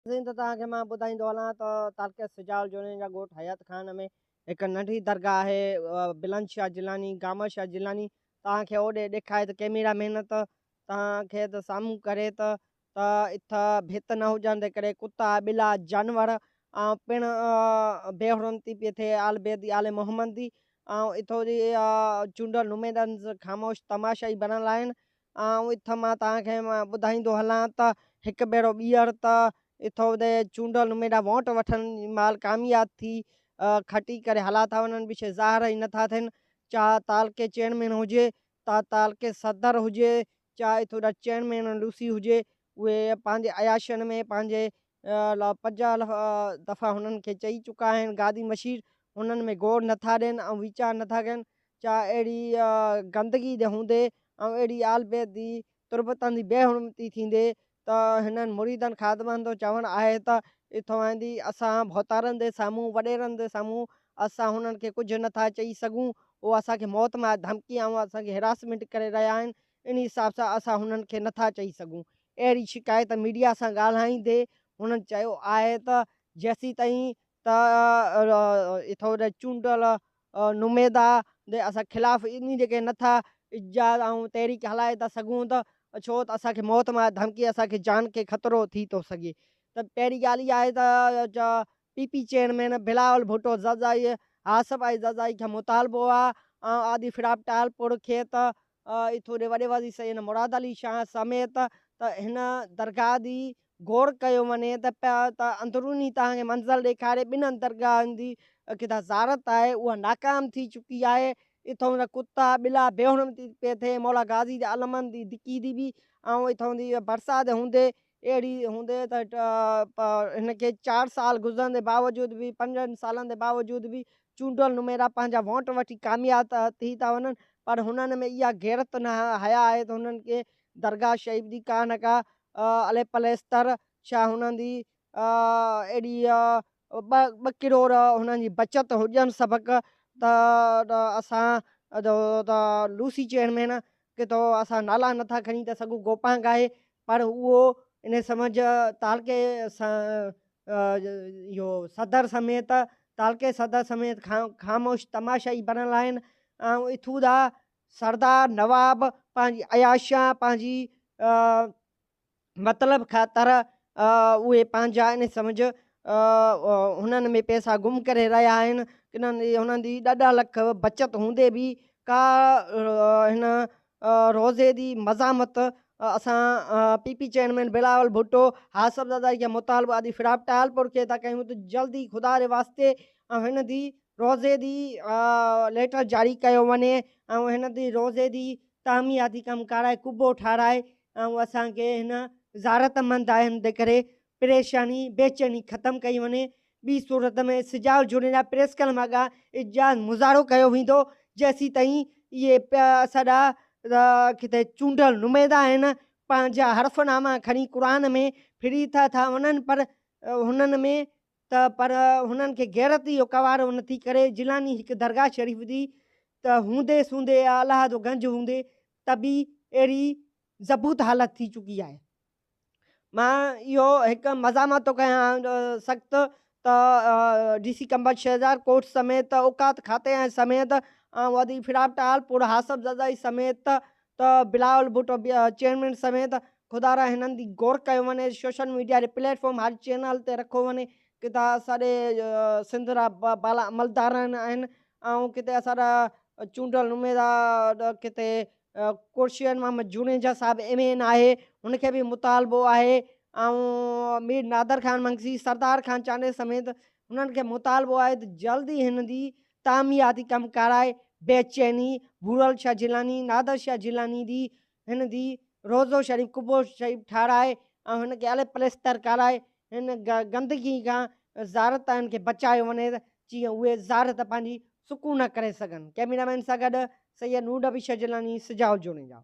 ज़िन त तव्हांखे मां ॿुधाईंदो हलां त तालके सिजाल जोने जा ॻोठ हयात खान में हिकु नंढी दरगाह आहे बिलन शाह जिलानी गामा शाह जिलानी तव्हांखे ओॾे ॾेखारे त केमेरा महिनत तव्हांखे त साम्हूं करे त इथं भित न हुजण जे करे कुता ॿिला जानवर ऐं पिणु बेहुरमती पई थिए आल बेदी आले मोहम्मद जी ऐं इथों जी चूंडल नुमेरनि ख़ामोश तमाशा ई बनल आहिनि ऐं इथं मां तव्हांखे ॿुधाईंदो हलां त हिकु भेरो ॿीहर त इथों दे चूंडल नुमेरा वोट वठण महिल कामयाब थी खटी करे हला था वञनि विषय ज़ाहिर ई नथा थियनि चाहे तालके चेयरमैन हुजे तालके सदर हुजे चाहे इथों जा चेयरमैन लूसी हुजे उहे पंहिंजे अयाशनि में पंहिंजे 50 दफ़ा हुननि खे चई चुका आहिनि गादी मशीर हुननि में गौर नथा ॾियनि ऐं वीचार नथा कनि चाहे अहिड़ी गंदगी हूंदे ऐं अहिड़ी आलबेदी तुर्बतनि जी बेहुरमती थींदे त हिननि मुरीदनि ख़ादमनि जो चवणु आहे त इथों आंदी असां भौतारनि जे साम्हूं वॾेरनि जे साम्हूं असां हुननि खे कुझु नथा चई सघूं उहो असांखे मौत मां धमकी ऐं असांखे हिरासमेंट करे रहिया आहिनि इन हिसाब सां असां हुननि खे नथा चई सघूं अहिड़ी शिकायत मीडिया सां ॻाल्हाईंदे हुननि चयो आहे त जेसीं ताईं त इथों चूंडल नुमेदा जे असां ख़िलाफ़ु इन जेके नथा इजाद ऐं तहरीक हलाए था सघूं त छो त असांखे मौत मां धमकी असांखे जान खे ख़तरो थी थो सघे त पहिरीं ॻाल्हि इहा आहे त पी चेयरमैन बिलावल भुट्टो ज़ज़ाई आसफ़ आई ज़ज़ाई खां मुतालबो आहे ऐं आदि फिराब टालपुर खे त इथों वॾे वॾी सैन मुराद अली शाह समेत त हिन दरगाह जी गौर कयो वञे त अंदरूनी तव्हांखे मंज़र ॾेखारे ॿिन्हनि दरगाहनि जी किथां ज़ारत आहे उहा नाकाम थी चुकी आहे इथों जा कुता ॿिला बेहुरमती पिए थिए मौला गाज़ी जे अलमनि जी दिकी दी बि ऐं इथों जी बरसाति हूंदे अहिड़ी हूंदे त हिनखे 4 साल गुज़रण जे बावजूद बि 5 सालनि जे बावजूद बि चूंडल नुमेरा पंहिंजा वोट वठी कामयाब थी था वञनि पर हुननि में इहा गैरत न हया आहे त हुननि खे दरगाह शरीफ़ जी का न का अले पलेस्तर छा हुननि जी एॾी ॿ किरोड़ हुननि जी बचति हुजनि सबक़ त असां लूसी चेयरमैन किथो असां नाला नथा खणी था सघूं गोपांग आहे पर उहो इन सम्झ तालके इहो सदर समेत तालके सदर समेत ख़ामोश तमाशा ई बनल आहिनि ऐं इथूं जा सरदार नवाब पंहिंजी अयाशा पंहिंजी मतिलब ख़ातिर उहे पंहिंजा इन सम्झ हुननि में पैसा गुम करे रहिया आहिनि हुननि जी ॾाढा लख बचति हूंदे बि का हिन रोज़े जी मज़ामत असां पी चेयरमैन बिलावल भुट्टो हासफ़ ज़ज़ाई खे मुतालबो आदि फिराब टालपुर खे था कयूं त जल्दी ख़ुदा जे वास्ते ऐं हिन जी रोज़े जी लेटर जारी कयो वञे ऐं हिन जी रोज़े जी तामीयाती कमु कराए कुबो ठाराए ऐं असांखे हिन ज़ारतमंद आहिनि जे करे परेशानी बेचैनी ख़तमु कई वञे ॿी सूरत में सिजाल जुड़े जा प्रेस क्लब मां इजाज़ मुज़ारो कयो वेंदो जेसीं ताईं इहे सॼा किथे चूंडल नुमेदा आहिनि पंहिंजा हर्फ़नामा खणी क़ुर में फिरी था वञनि पर हुननि में पर हुननि खे गैरत जो कवारो नथी करे जिलानी हिकु दरगाह शरीफ़ जी त हूंदे सूंदे अलाह जो गंज हूंदे त बि अहिड़ी ज़बूत हालत थी चुकी आहे मां इहो हिकु मज़ामत थो कयां सख़्तु त DC कंबट शहज़ाद कोर्ट समेत औकात खाते ऐं समेत ऐं वॾी फिराब टालपुर हासफ़ ज़ज़ाई समेत त बिलावल भुट्टो चेयरमैन समेत ख़ुदा हिननि जी गौर कयो वञे सोशल मीडिया जे प्लेटफॉर्म हर चैनल ते रखो वञे किथां सॼे सिंध जा बाला अमलदार आहिनि ऐं किथे असांजा चूंडल नुमेदा किथे कुर्शियन मोहम्मद जुनेजा साहिबु MN आहे हुनखे बि मुतालबो आहे ऐं मीर नादर ख़ान मंगसी सरदार ख़ान चांडे समेत हुननि खे मुतालबो आहे त जल्दी हिन जी तामीयाती कमु कराए बेचैनी भूरल शाह जिलानी नादर शाह जिलानी जी हिन जी रोज़ो शरीफ़ कुबो शरीफ़ ठाराए ऐं हिनखे अले पलेस्तर कराए हिन गंदगी खां ज़ारतनि खे बचायो वञे जीअं उहे ज़ारत पंहिंजी सुकून करे सघनि कैमरामैन सां गॾु सैयद नूर नबी शाह जिलानी सिजाल जुड़े जा